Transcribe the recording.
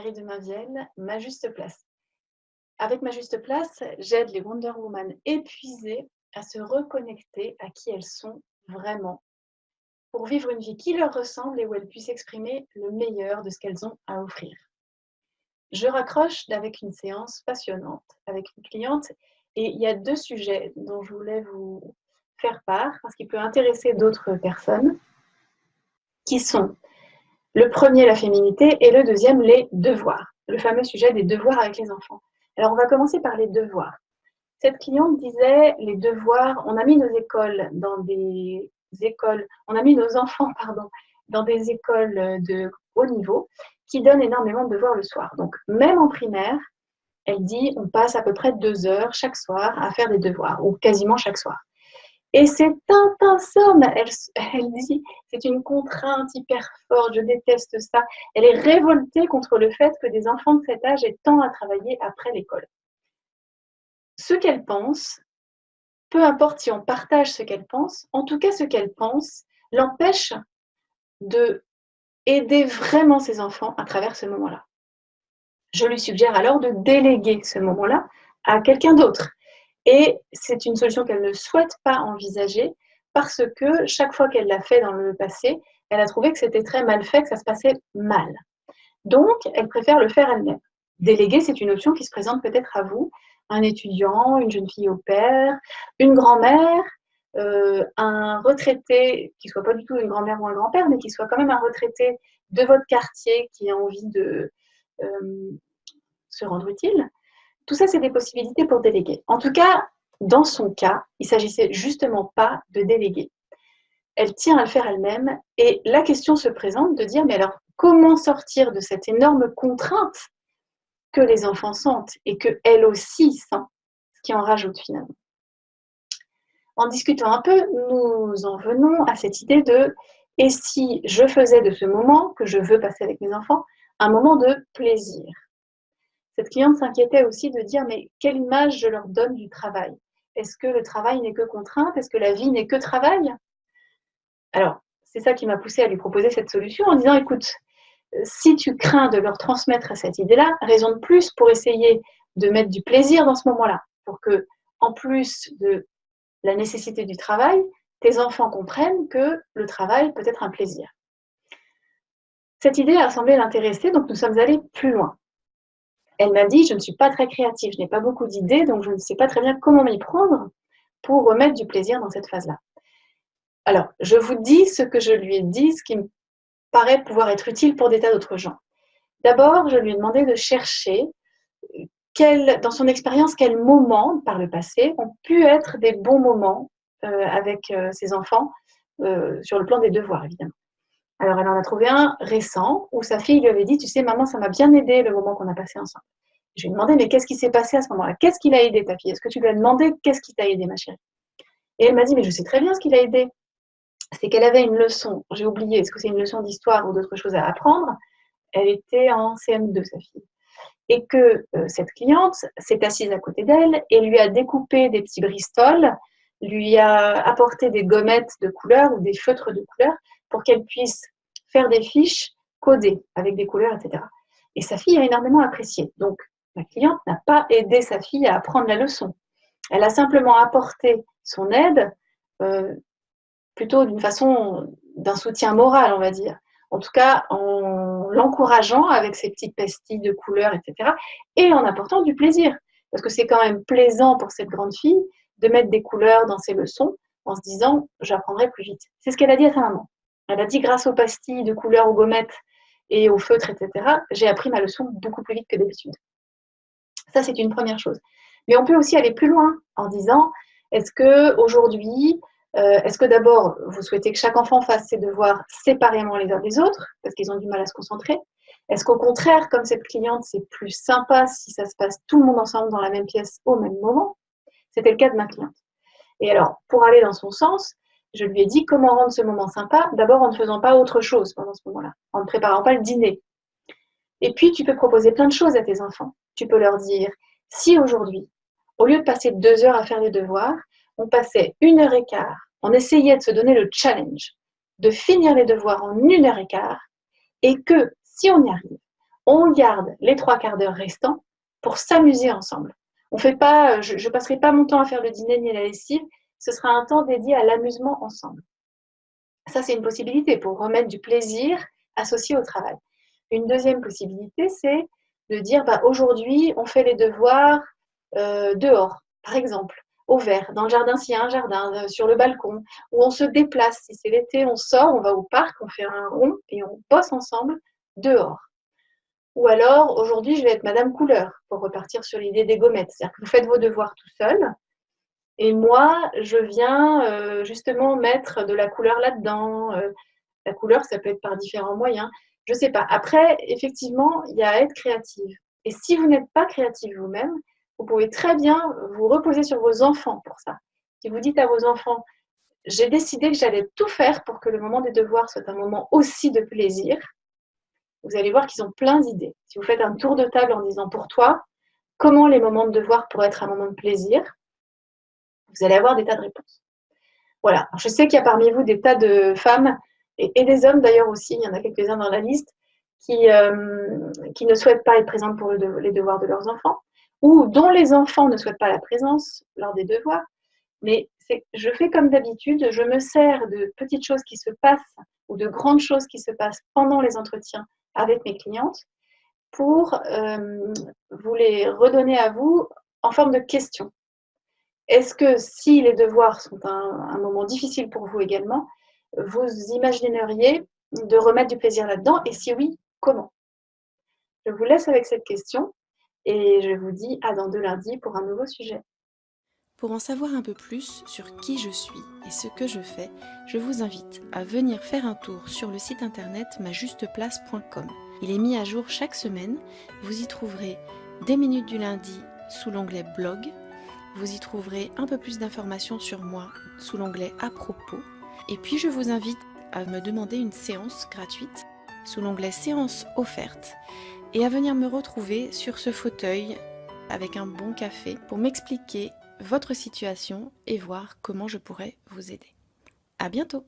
Marie de Mainvielle, Ma Juste Place. Avec Ma Juste Place, j'aide les Wonder Woman épuisées à se reconnecter à qui elles sont vraiment pour vivre une vie qui leur ressemble et où elles puissent exprimer le meilleur de ce qu'elles ont à offrir. Je raccroche avec une séance passionnante avec une cliente et il y a deux sujets dont je voulais vous faire part parce qu'il peut intéresser d'autres personnes qui sont le premier, la féminité, et le deuxième, les devoirs. Le fameux sujet des devoirs avec les enfants. Alors, on va commencer par les devoirs. Cette cliente disait, les devoirs, on a mis nos écoles dans des écoles, on a mis nos enfants, pardon, dans des écoles de haut niveau qui donnent énormément de devoirs le soir. Donc, même en primaire, elle dit, on passe à peu près 2 heures chaque soir à faire des devoirs, ou quasiment chaque soir. Et c'est intenable, elle dit, c'est une contrainte hyper forte, je déteste ça. Elle est révoltée contre le fait que des enfants de cet âge aient tant à travailler après l'école. Ce qu'elle pense, peu importe si on partage ce qu'elle pense, en tout cas ce qu'elle pense l'empêche d'aider vraiment ses enfants à travers ce moment-là. Je lui suggère alors de déléguer ce moment-là à quelqu'un d'autre. Et c'est une solution qu'elle ne souhaite pas envisager parce que chaque fois qu'elle l'a fait dans le passé, elle a trouvé que c'était très mal fait, que ça se passait mal. Donc, elle préfère le faire elle-même. Déléguer, c'est une option qui se présente peut-être à vous, un étudiant, une jeune fille au pair, une grand-mère, un retraité, qui ne soit pas du tout une grand-mère ou un grand-père, mais qui soit quand même un retraité de votre quartier qui a envie de se rendre utile. Tout ça, c'est des possibilités pour déléguer. En tout cas, dans son cas, il ne s'agissait justement pas de déléguer. Elle tient à le faire elle-même et la question se présente de dire, mais alors, comment sortir de cette énorme contrainte que les enfants sentent et qu'elle aussi sent, ce qui en rajoute finalement. En discutant un peu, nous en venons à cette idée de, et si je faisais de ce moment que je veux passer avec mes enfants, un moment de plaisir. Cette cliente s'inquiétait aussi de dire, mais quelle image je leur donne du travail? Est-ce que le travail n'est que contrainte? Est-ce que la vie n'est que travail? Alors, c'est ça qui m'a poussée à lui proposer cette solution en disant, écoute, si tu crains de leur transmettre cette idée-là, raison de plus pour essayer de mettre du plaisir dans ce moment-là, pour que, en plus de la nécessité du travail, tes enfants comprennent que le travail peut être un plaisir. Cette idée a semblé l'intéresser, donc nous sommes allés plus loin. Elle m'a dit, je ne suis pas très créative, je n'ai pas beaucoup d'idées, donc je ne sais pas très bien comment m'y prendre pour remettre du plaisir dans cette phase-là. Alors, je vous dis ce que je lui ai dit, ce qui me paraît pouvoir être utile pour des tas d'autres gens. D'abord, je lui ai demandé de chercher dans son expérience, quels moments par le passé ont pu être des bons moments avec ses enfants, sur le plan des devoirs, évidemment. Alors, elle en a trouvé un récent où sa fille lui avait dit, tu sais, maman, ça m'a bien aidé le moment qu'on a passé ensemble. Je lui ai demandé, mais qu'est-ce qui s'est passé à ce moment-là? Qu'est-ce qui l'a aidé, ta fille? Est-ce que tu lui as demandé qu'est-ce qui t'a aidé, ma chérie? Et elle m'a dit, mais je sais très bien ce qui l'a aidé. C'est qu'elle avait une leçon, j'ai oublié, est-ce que c'est une leçon d'histoire ou d'autres choses à apprendre? Elle était en CM2, sa fille. Et que cette cliente s'est assise à côté d'elle et lui a découpé des petits bristoles, lui a apporté des gommettes de couleur ou des feutres de couleur pour qu'elle puisse faire des fiches codées avec des couleurs, etc. Et sa fille a énormément apprécié. Donc, la cliente n'a pas aidé sa fille à apprendre la leçon. Elle a simplement apporté son aide plutôt d'un soutien moral, on va dire. En tout cas, en l'encourageant avec ses petites pastilles de couleurs, etc. Et en apportant du plaisir. Parce que c'est quand même plaisant pour cette grande fille de mettre des couleurs dans ses leçons en se disant « j'apprendrai plus vite ». C'est ce qu'elle a dit à sa maman. Elle a dit « grâce aux pastilles de couleurs, aux gommettes et aux feutres, etc. j'ai appris ma leçon beaucoup plus vite que d'habitude ». Ça, c'est une première chose. Mais on peut aussi aller plus loin en disant « est-ce qu'aujourd'hui, est-ce que d'abord, vous souhaitez que chaque enfant fasse ses devoirs séparément les uns des autres, parce qu'ils ont du mal à se concentrer? Est-ce qu'au contraire, comme cette cliente, c'est plus sympa si ça se passe tout le monde ensemble dans la même pièce au même moment? C'était le cas de ma cliente. Et alors, pour aller dans son sens, je lui ai dit comment rendre ce moment sympa, d'abord en ne faisant pas autre chose pendant ce moment-là, en ne préparant pas le dîner. Et puis, tu peux proposer plein de choses à tes enfants. Tu peux leur dire, si aujourd'hui, au lieu de passer 2 heures à faire les devoirs, on passait 1 heure et quart, on essayait de se donner le challenge de finir les devoirs en 1 heure et quart, et que, si on y arrive, On garde les 3/4 d'heure restants pour s'amuser ensemble. On fait pas, je ne passerai pas mon temps à faire le dîner ni la lessive, ce sera un temps dédié à l'amusement ensemble. Ça, c'est une possibilité pour remettre du plaisir associé au travail. Une deuxième possibilité, c'est de dire aujourd'hui, on fait les devoirs dehors, par exemple, au vert, dans le jardin s'il y a un jardin, sur le balcon, où on se déplace. Si c'est l'été, on sort, on va au parc, on fait un rond et on bosse ensemble dehors. Ou alors, aujourd'hui, je vais être Madame Couleur, pour repartir sur l'idée des gommettes. C'est-à-dire que vous faites vos devoirs tout seul, et moi, je viens justement mettre de la couleur là-dedans. La couleur, ça peut être par différents moyens. Je ne sais pas. Après, effectivement, il y a à être créative. Et si vous n'êtes pas créative vous-même, vous pouvez très bien vous reposer sur vos enfants pour ça. Si vous dites à vos enfants, j'ai décidé que j'allais tout faire pour que le moment des devoirs soit un moment aussi de plaisir, vous allez voir qu'ils ont plein d'idées. Si vous faites un tour de table en disant pour toi, comment les moments de devoir pourraient être un moment de plaisir, vous allez avoir des tas de réponses. Voilà. Alors, je sais qu'il y a parmi vous des tas de femmes et des hommes d'ailleurs aussi, il y en a quelques-uns dans la liste, qui ne souhaitent pas être présentes pour les devoirs de leurs enfants ou dont les enfants ne souhaitent pas la présence lors des devoirs. Mais je fais comme d'habitude, je me sers de petites choses qui se passent ou de grandes choses qui se passent pendant les entretiens avec mes clientes pour vous les redonner à vous en forme de questions. Est-ce que si les devoirs sont un moment difficile pour vous également, vous imagineriez de remettre du plaisir là-dedans? Et si oui, comment? Je vous laisse avec cette question et je vous dis à dans 2 lundis pour un nouveau sujet. Pour en savoir un peu plus sur qui je suis et ce que je fais, je vous invite à venir faire un tour sur le site internet majusteplace.com. Il est mis à jour chaque semaine. Vous y trouverez des minutes du lundi sous l'onglet blog. Vous y trouverez un peu plus d'informations sur moi sous l'onglet à propos. Et puis je vous invite à me demander une séance gratuite sous l'onglet séance offerte et à venir me retrouver sur ce fauteuil avec un bon café pour m'expliquer votre situation et voir comment je pourrais vous aider. À bientôt!